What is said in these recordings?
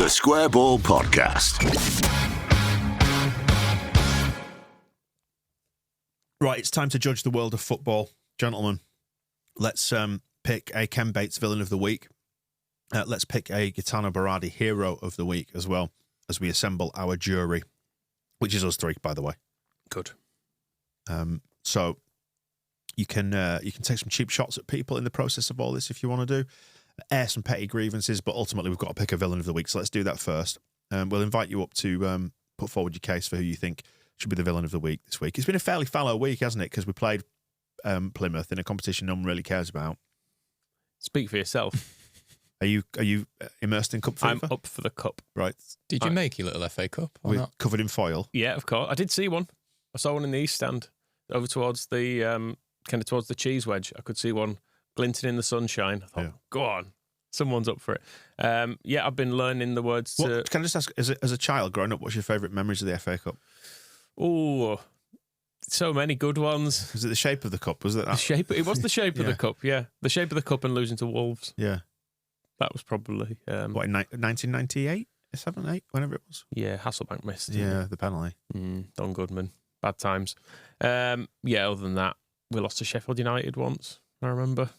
The Square Ball Podcast. Right, it's time to judge the world of football. Gentlemen, let's pick a Ken Bates villain of the week. Let's pick a Gaetano Berardi hero of the week as well as we assemble our jury, which is us three, by the way. Good. So you can take some cheap shots at people in the process of all this if you want to do. Air some petty grievances, but ultimately we've got to pick a villain of the week. So let's do that first. We'll invite you up to put forward your case for who you think should be the villain of the week this week. It's been a fairly fallow week, hasn't it? Because we played Plymouth in a competition no one really cares about. Speak for yourself. Are you immersed in cup fever? I'm up for the cup. Right. Did you make your little FA Cup or not? Covered in foil? Yeah, of course. I did see one. I saw one in the East Stand over towards the kind of towards the cheese wedge. I could see one glinting in the sunshine. I thought, Go on. Someone's up for it. Yeah, I've been learning the words to... Can I just ask, as a child growing up, what's your favourite memories of the FA Cup? Oh, so many good ones. Was it the shape of the cup? Was it that? It was the shape of the cup, yeah. The shape of the cup and losing to Wolves. Yeah. That was probably... what, in 1998? 7, 8, whenever it was? Yeah, Hasselbank missed. Yeah, the penalty. Don Goodman. Bad times. Yeah, other than that, we lost to Sheffield United once, I remember.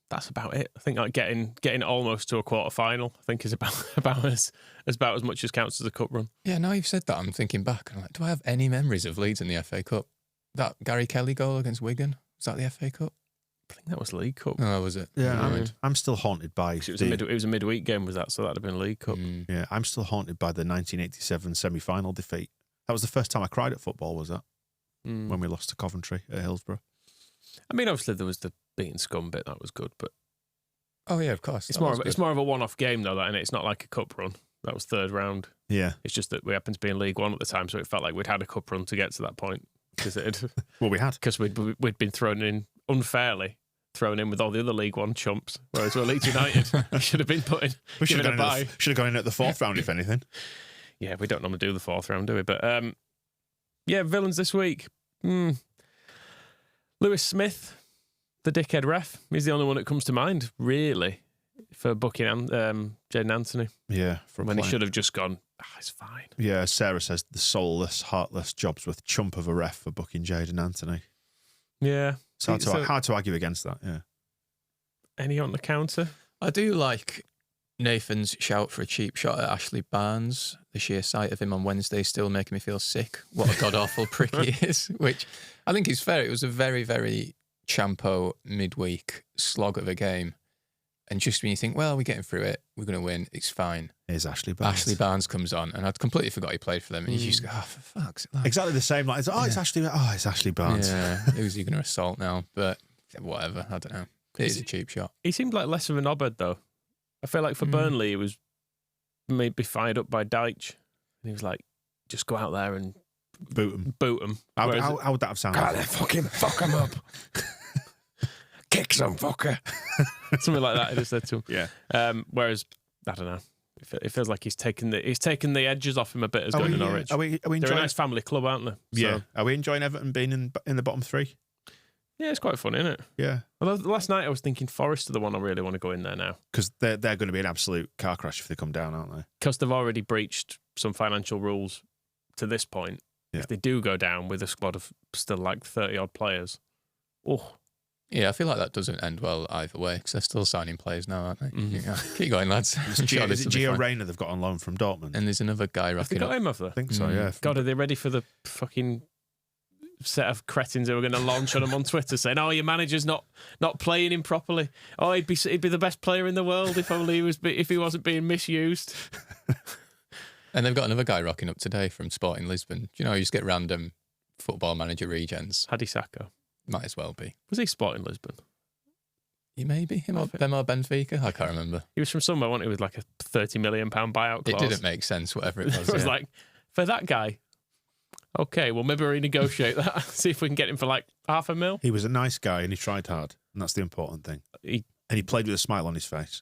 That's about it. I think like getting almost to a quarter final, I think is about as much as counts as a cup run. Yeah, now you've said that, I'm thinking back. I'm like, do I have any memories of Leeds in the FA Cup? That Gary Kelly goal against Wigan, was that the FA Cup? I think that was League Cup. Oh, was it? Yeah, I'm still haunted by... It was a midweek game, was that? So that'd have been League Cup. Yeah, I'm still haunted by the 1987 semi-final defeat. That was the first time I cried at football, was that? When we lost to Coventry at Hillsborough. I mean, obviously there was the beating scum bit, that was good, but... Oh, yeah, of course. It's more of a one-off game, though, and it's not like a cup run. That was third round. Yeah. It's just that we happened to be in League One at the time, so it felt like we'd had a cup run to get to that point. Well, we had. Because we'd been thrown in with all the other League One chumps, whereas we're Leeds United. We should have been should have gone in at the fourth round, if anything. Yeah, we don't normally do the fourth round, do we? But, yeah, villains this week. Lewis Smith, the dickhead ref. He's the only one that comes to mind, really, for booking Jaidon Anthony. Yeah. When he should have just gone, it's fine. Yeah, Sarah says the soulless, heartless, jobsworth chump of a ref for booking Jaidon Anthony. Yeah. It's hard to argue against that, yeah. Any on the counter? I do like Nathan's shout for a cheap shot at Ashley Barnes. The sheer sight of him on Wednesday still making me feel sick. What a god-awful prick he is, which I think is fair. It was a very, very champo midweek slog of a game. And just when you think, well, we're getting through it, we're going to win, it's fine. Here's Ashley Barnes. Ashley Barnes comes on, and I'd completely forgot he played for them. And you just go, oh, for fuck's sake. Exactly the same. Like, it's Ashley Barnes. Yeah, who's he going to assault now? But whatever, I don't know. It is a cheap shot. He seemed like less of an knobhead, though. I feel like for Burnley, he was maybe fired up by Deitch. And he was like, just go out there and boot him. How would that have sounded? God, fucking fuck him up. Kick some fucker. Something like that, I just said to him. Yeah. Whereas, I don't know. It feels like he's taken the edges off him a bit as going to Norwich. Are we enjoying... They're a nice family club, aren't they? Yeah. So, are we enjoying Everton being in the bottom three? yeah, it's quite fun, isn't it? Yeah. Although last night I was thinking Forest are the one I really want to go in there now. Because they're going to be an absolute car crash if they come down, aren't they? Because they've already breached some financial rules to this point. Yeah. If they do go down with a squad of still like 30-odd players, Yeah, I feel like that doesn't end well either way because they're still signing players now, aren't they? Keep going, lads. Is it Gio Reyna they've got on loan from Dortmund? And there's another guy have they rocking got up. him, have they? I think so, yeah. God, are they ready for the fucking set of cretins who are going to launch on him on Twitter saying, "Oh, your manager's not playing him properly. Oh, he'd be the best player in the world if only if he wasn't being misused." And they've got another guy rocking up today from Sporting Lisbon. Do you know, you just get random football manager regens. Hadi Sacco. Might as well be. Was he Sporting Lisbon? He may be. Them or Benfica? I can't remember. He was from somewhere, wasn't he, with like a £30 million buyout clause. It didn't make sense, whatever it was. It was like, for that guy, okay, well, maybe renegotiate that. See if we can get him for like $500,000. He was a nice guy and he tried hard. And that's the important thing. And he played with a smile on his face.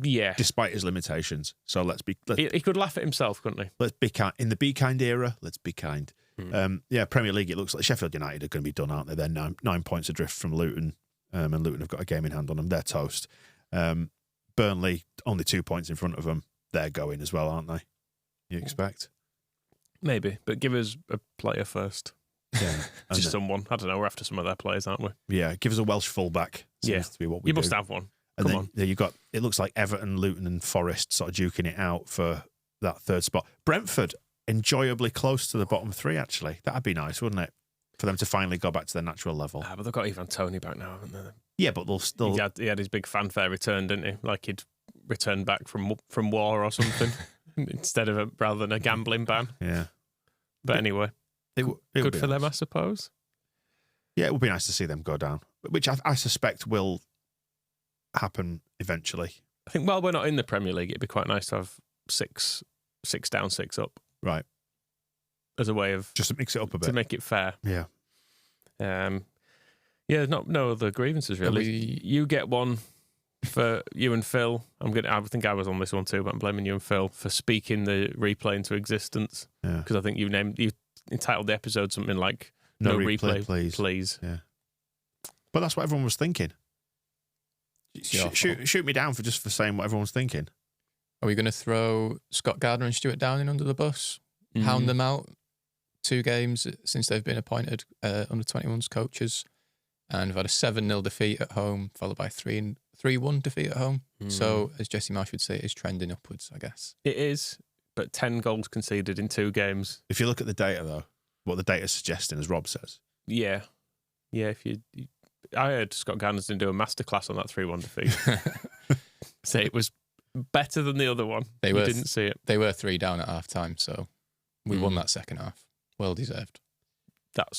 Yeah. Despite his limitations. So he could laugh at himself, couldn't he? Let's be kind. In the be kind era, let's be kind. Yeah, Premier League, it looks like Sheffield United are going to be done, aren't they? They're 9 points adrift from Luton. And Luton have got a game in hand on them. They're toast. Burnley, only 2 points in front of them. they're going as well, aren't they? You expect? Maybe, but give us a player first. Yeah. Just someone. I don't know. We're after some of their players, aren't we? Yeah, give us a Welsh fullback. Seems to be what we You do. must have one. And Come then on. yeah, you've got, it looks like Everton, Luton and Forest sort of duking it out for that third spot. Brentford, enjoyably close to the bottom three, actually. That'd be nice, wouldn't it? For them to finally go back to their natural level. But they've got Ivan Toney back now, haven't they? Yeah, but they'll still... He had his big fanfare return, didn't he? Like he'd returned back from war or something instead of rather than a gambling ban. Yeah. But anyway, It would good be for them, nice. I suppose. Yeah, it would be nice to see them go down, which I suspect will happen eventually. I think while we're not in the Premier League, it'd be quite nice to have six down, 6 up Right. as a way of Just to mix it up a bit. to make it fair. Yeah. Yeah, no other grievances really. You get one for you and Phil. I think I was on this one too, but I'm blaming you and Phil for speaking the replay into existence. Yeah. Because I think you entitled the episode something like No "No replay, replay, please." Yeah. But that's what everyone was thinking. It's your fault. Shoot me down for saying what everyone was thinking. Are we going to throw Scott Gardner and Stuart Downing under the bus? Mm-hmm. Hound them out? 2 games since they've been appointed under 21s coaches. And we've had a 7-0 defeat at home, followed by 3-1 defeat at home. So, as Jesse Marsh would say, it is trending upwards, I guess. It is, but 10 goals conceded in 2 games. If you look at the data, though, what the data's suggesting, as Rob says. Yeah. I heard Scott Gardner's going to do a masterclass on that 3-1 defeat. Say it was better than the other one. You didn't see it. They were 3 down at half time, so we won that second half. Well deserved.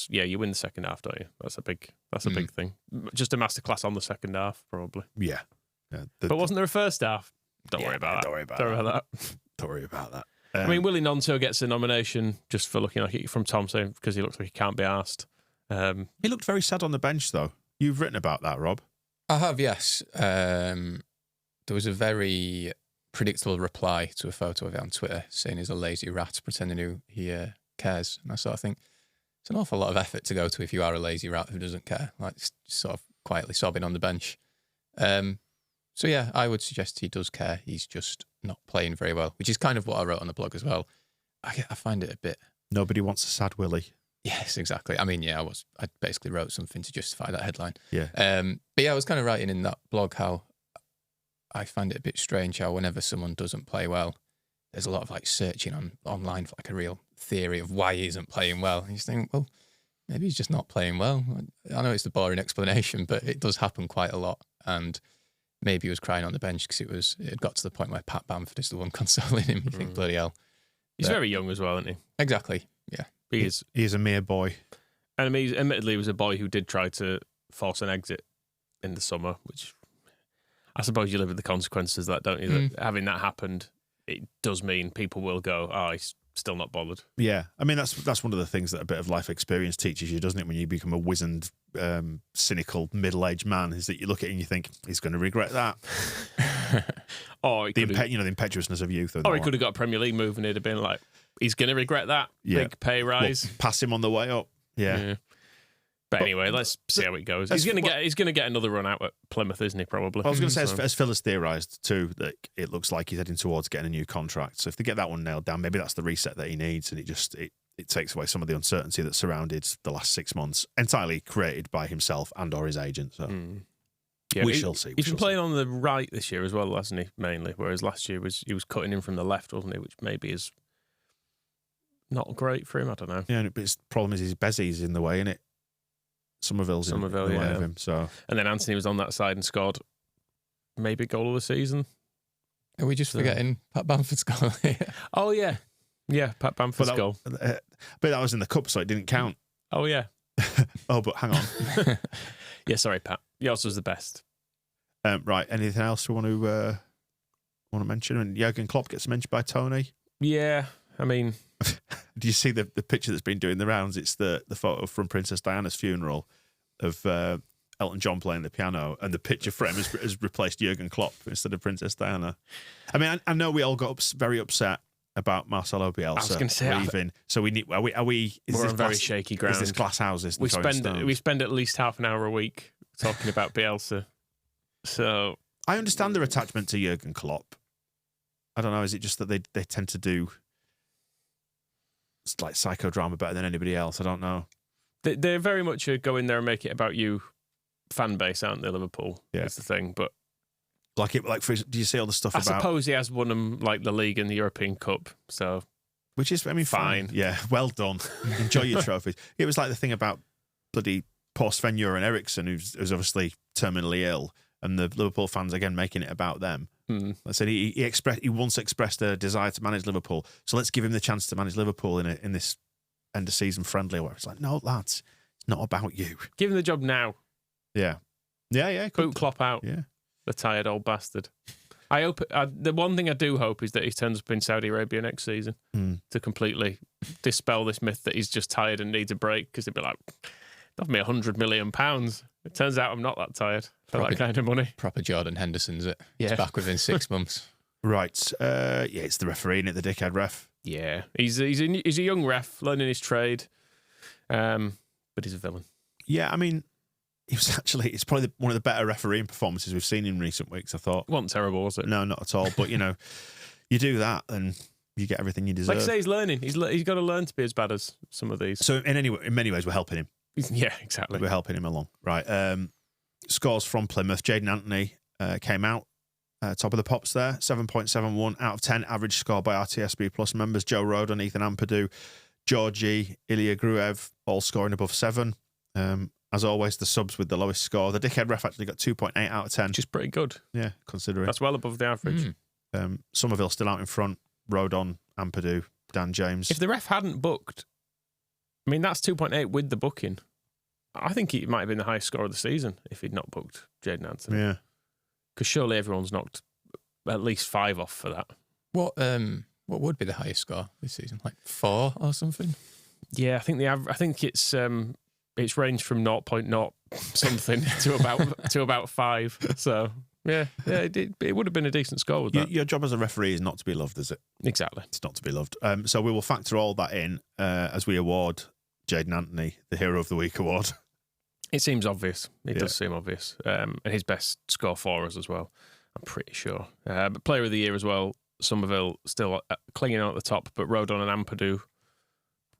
You win the second half, don't you? That's a big thing. Just a masterclass on the second half, probably. Yeah. But wasn't there a first half? Don't worry about that. Don't worry about that. Don't worry about that. I mean, Willie Nonto gets a nomination just for looking like it from Tom saying because he looks like he can't be asked. He looked very sad on the bench, though. You've written about that, Rob. I have, yes. There was a very predictable reply to a photo of it on Twitter saying he's a lazy rat pretending he cares. And I sort of think it's an awful lot of effort to go to if you are a lazy rat who doesn't care, like just sort of quietly sobbing on the bench. So yeah, I would suggest he does care. He's just not playing very well, which is kind of what I wrote on the blog as well. I find it a bit... Nobody wants a sad Willie. Yes, exactly. I mean, yeah, I basically wrote something to justify that headline. Yeah. But yeah, I was kind of writing in that blog how I find it a bit strange how whenever someone doesn't play well, there's a lot of like searching online for like a real theory of why he isn't playing well. And you just think, well, maybe he's just not playing well. I know it's the boring explanation, but it does happen quite a lot. And maybe he was crying on the bench because it had got to the point where Pat Bamford is the one consoling him. You think, bloody hell. He's very young as well, isn't he? Exactly, yeah. He is. He's a mere boy. And I mean, admittedly, he was a boy who did try to force an exit in the summer, which I suppose you live with the consequences of that, don't you? That having that happened, it does mean people will go, he's still not bothered. Yeah. I mean, that's one of the things that a bit of life experience teaches you, doesn't it? When you become a wizened, cynical, middle-aged man, is that you look at it and you think, he's going to regret that. Or the impetuousness of youth. Or he could have got a Premier League move and it'd have been like, he's going to regret that. Yeah. Big pay rise. Well, pass him on the way up. Yeah. But anyway, let's see how it goes. He's going to get another run out at Plymouth, isn't he? Probably. I was going to say, as Phil has theorised too, that it looks like he's heading towards getting a new contract. So if they get that one nailed down, maybe that's the reset that he needs, and it takes away some of the uncertainty that surrounded the last 6 months, entirely created by himself and/or his agent. So yeah, we shall see. He's been playing on the right this year as well, hasn't he? Mainly, whereas last year he was cutting in from the left, wasn't he? Which maybe is not great for him. I don't know. Yeah, but his problem is his Bezzy's in the way, isn't it? Somerville, in the way of him. So, and then Anthony was on that side and scored maybe goal of the season. Are we just forgetting Pat Bamford's goal? Oh yeah, Pat Bamford's goal. But that was in the cup, so it didn't count. Oh yeah. Oh, but hang on. Yeah, sorry, Pat. Yours was the best. Right. Anything else we want to mention? And Jurgen Klopp gets mentioned by Tony. Yeah, I mean, do you see the picture that's been doing the rounds? It's the photo from Princess Diana's funeral of Elton John playing the piano, and the picture frame has replaced Jurgen Klopp instead of Princess Diana. I mean, I know we all got very upset about Marcelo Bielsa I was going to say, leaving. So we need. Are we? We're on very shaky ground. Is this glass houses? We spend at least half an hour a week talking about Bielsa. So I understand their attachment to Jurgen Klopp. I don't know. Is it just that they tend to do like psychodrama better than anybody else? I don't know. They're very much a go in there and make it about you fan base, aren't they? Liverpool, that's the thing. But do you see all the stuff I about? suppose he has won them like the league and the European Cup, so which is, I mean, fine. Yeah, well done. Enjoy your trophies. It was like the thing about bloody poor Sven-Göran Eriksson, who's obviously terminally ill, and the Liverpool fans again making it about them. I said he once expressed a desire to manage Liverpool, so let's give him the chance to manage Liverpool in this end of season friendly. Where it's like, no, lads, it's not about you. Give him the job now. Yeah. Boot Klopp out. Yeah, the tired old bastard. I hope the one thing I do hope is that he turns up in Saudi Arabia next season to completely dispel this myth that he's just tired and needs a break, because they'd be like, "Offer me £100 million." It turns out I'm not that tired for that kind of money. Proper Jordan Henderson's it. Yeah. It's back within 6 months. Right. It's the referee, isn't it? The dickhead ref. Yeah, he's a young ref learning his trade, but he's a villain. Yeah, I mean, it's probably one of the better refereeing performances we've seen in recent weeks, I thought. It wasn't terrible, was it? No, not at all. But, you do that and you get everything you deserve. Like I say, he's learning. He's got to learn to be as bad as some of these. So in many ways, we're helping him. Yeah, exactly. We're helping him along. Right. Scores from Plymouth. Jaidon Anthony came out top of the pops there. 7.71 out of 10 average score by our TSB Plus members. Joe Rodon, Ethan Ampadu, Georgie, Ilya Gruev, all scoring above 7. As always, the subs with the lowest score. The dickhead ref actually got 2.8 out of 10. Which is pretty good. Yeah, considering. That's well above the average. Somerville still out in front. Rodon, Ampadu, Dan James. If the ref hadn't booked, I mean, that's 2.8 with the booking. I think it might have been the highest score of the season if he'd not booked Jaidon Anthony. Yeah. Because surely everyone's knocked at least 5 off for that. What would be the highest score this season? Like 4 or something? Yeah, I think it's ranged from 0.0 something to about 5. So yeah, it would have been a decent score with that. Your job as a referee is not to be loved, is it? Exactly. It's not to be loved. So we will factor all that in as we award Jaidon Anthony the Hero of the Week award. It seems obvious. It does seem obvious. And his best score for us as well, I'm pretty sure. But Player of the Year as well, Somerville still clinging on at the top, but Rodon and Ampadu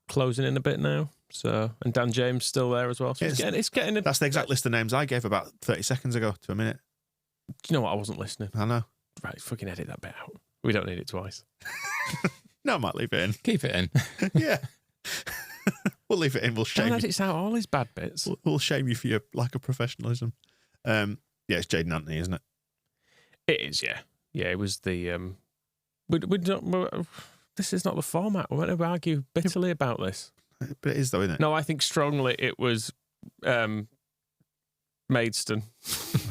closing in a bit now. So, and Dan James still there as well. So it's getting That's the exact list of names I gave about 30 seconds ago to a minute. Do you know what? I wasn't listening. I know. Right, fucking edit that bit out. We don't need it twice. No, I might leave it in. Keep it in. Yeah. We'll leave it in. We'll shame Don't you. edit out all his bad bits. We'll shame you for your lack of professionalism. Yeah, it's Jaidon Anthony, isn't it? It is, yeah. Yeah, it was the... this is not the format. We're going to argue bitterly about this. But it is, though, isn't it? No, I think strongly it was Maidstone.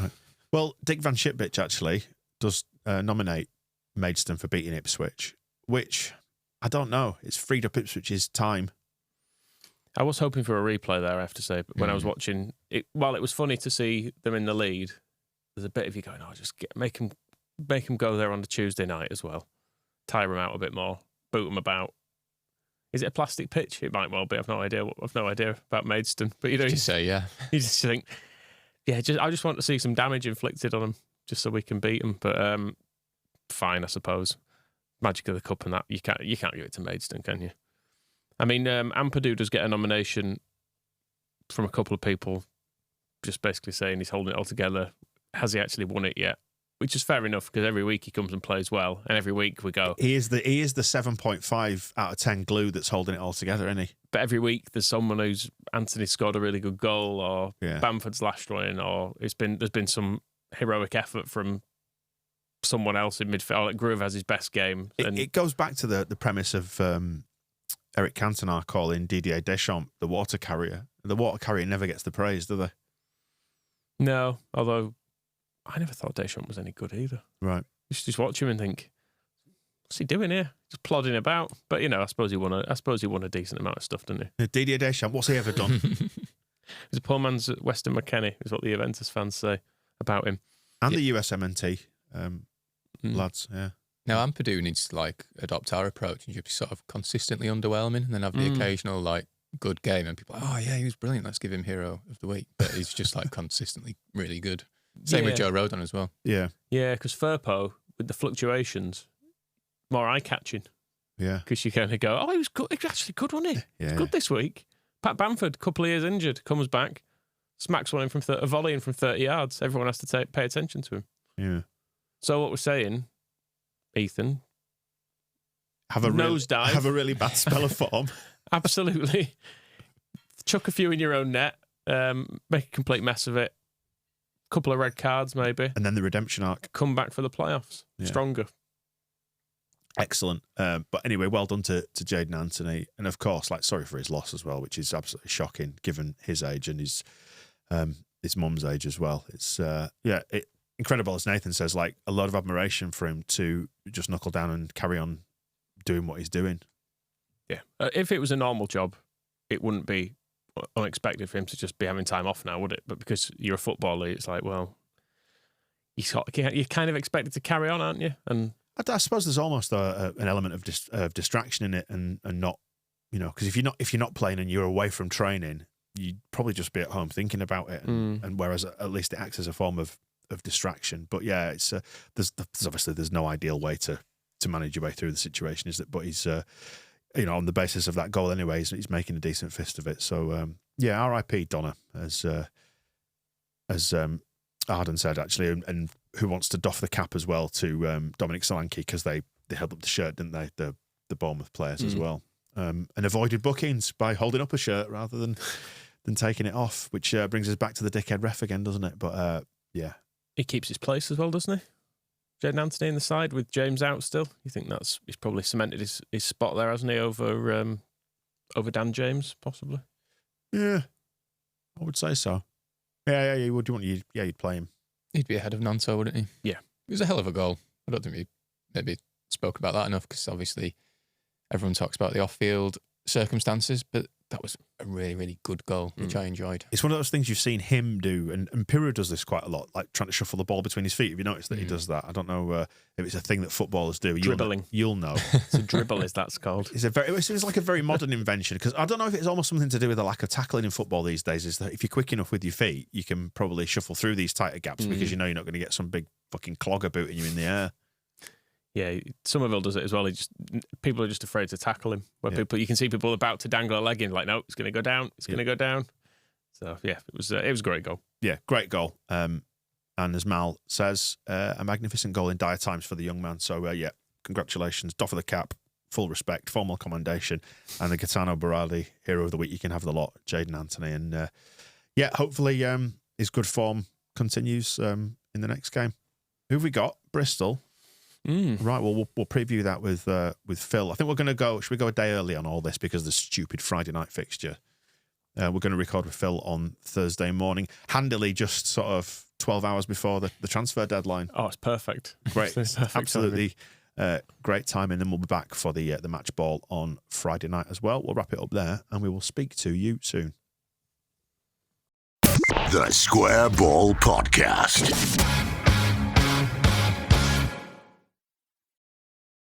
Right. Well, Dick Van Shipbitch actually does nominate Maidstone for beating Ipswich, which, I don't know, it's freed up Ipswich's time. I was hoping for a replay there, I have to say. But when I was watching it, while it was funny to see them in the lead, there's a bit of you going, "Oh, just make him go there on the Tuesday night as well, tire him out a bit more, boot him about." Is it a plastic pitch? It might well be. I've no idea. I've no idea about Maidstone. But you say, yeah. You just think, yeah. I just want to see some damage inflicted on him, just so we can beat him. But fine, I suppose. Magic of the Cup and that you can't give it to Maidstone, can you? I mean, Ampadu does get a nomination from a couple of people, just basically saying he's holding it all together. Has he actually won it yet? Which is fair enough, because every week he comes and plays well, and every week we go. He is the 7.5 out of 10 glue that's holding it all together, isn't he? But every week there's someone who's Anthony scored a really good goal, or Bamford's lashed one in, or there's been some heroic effort from someone else in midfield. Like Groove has his best game. It goes back to the premise of Eric Cantona calling Didier Deschamps the water carrier. The water carrier never gets the praise, do they? No, although I never thought Deschamps was any good either. Right. You should just watch him and think, what's he doing here? Just plodding about. But I suppose he won a decent amount of stuff, didn't he? Didier Deschamps, what's he ever done? He's a poor man's Weston McKennie, is what the Juventus fans say about him. And the USMNT lads, yeah. Now, Ampadu needs to adopt our approach and just be sort of consistently underwhelming, and then have the occasional good game, and people are like, "Oh yeah, he was brilliant. Let's give him Hero of the Week." But he's just consistently really good. Same with Joe Rodon as well. Yeah, yeah. Because Firpo, with the fluctuations, more eye-catching. Yeah. Because you kind of go, oh, he was good. He was actually good, wasn't he? Yeah. He's good this week. Pat Bamford, couple of years injured, comes back, smacks one in from a volley in from 30 yards. Everyone has to pay attention to him. Yeah. So what we're saying, Ethan, Have a nosedive. Have a really bad spell of form. Absolutely. Chuck a few in your own net. Make a complete mess of it. Couple of red cards, maybe. And then the redemption arc. Come back for the playoffs. Yeah. Stronger. Excellent. But anyway, well done to Jaidon Anthony. And of course, sorry for his loss as well, which is absolutely shocking given his age and his mum's age as well. It's incredible, as Nathan says, a lot of admiration for him to just knuckle down and carry on doing what he's doing. Yeah. If it was a normal job, it wouldn't be unexpected for him to just be having time off now, would it? But because you're a footballer, it's you're kind of expected to carry on, aren't you? And I suppose there's almost an element of distraction in it, and not, because if you're not playing and you're away from training, you'd probably just be at home thinking about it, and whereas at least it acts as a form of distraction. But yeah, it's there's no ideal way to manage your way through the situation, is it? But he's on the basis of that goal anyway, he's making a decent fist of it. So R.I.P. Donna, as Arden said, actually, and who wants to doff the cap as well to Dominic Solanke, because they held up the shirt, didn't they? The Bournemouth players as well, and avoided bookings by holding up a shirt rather than taking it off, which brings us back to the dickhead ref again, doesn't it? But yeah, he keeps his place as well, doesn't he? Jaidon Anthony in the side with James out still. You think he's probably cemented his spot there, hasn't he? Over Dan James, possibly. Yeah, I would say so. Yeah, you would. You'd play him. He'd be ahead of Nanto, wouldn't he? Yeah. It was a hell of a goal. I don't think we maybe spoke about that enough, because obviously everyone talks about the off-field circumstances, but that was a really, really good goal, which I enjoyed. It's one of those things you've seen him do, and Pirro does this quite a lot, trying to shuffle the ball between his feet. Have you noticed that he does that? I don't know if it's a thing that footballers do. Dribbling. You'll know. It's a dribble, that's called. It's like a very modern invention, because I don't know if it's almost something to do with the lack of tackling in football these days, is that if you're quick enough with your feet, you can probably shuffle through these tighter gaps because you're not going to get some big fucking clogger booting you in the air. Yeah, Somerville does it as well. People are just afraid to tackle him. You can see people about to dangle a leg in, no, it's going to go down. It's going to go down. So yeah, it was a great goal. Yeah, great goal. And as Mal says, a magnificent goal in dire times for the young man. So congratulations, doff of the cap, full respect, formal commendation, and the Gaetano Berardi Hero of the Week. You can have the lot, Jaidon Anthony, and hopefully his good form continues in the next game. Who have we got? Bristol. Right, well, we'll preview that with Phil. I think we're going to go. Should we go a day early on all this because of the stupid Friday night fixture? We're going to record with Phil on Thursday morning, handily just sort of 12 hours before the transfer deadline. Oh, it's perfect. Great, absolutely great timing. And then we'll be back for the match ball on Friday night as well. We'll wrap it up there, and we will speak to you soon. The Square Ball Podcast.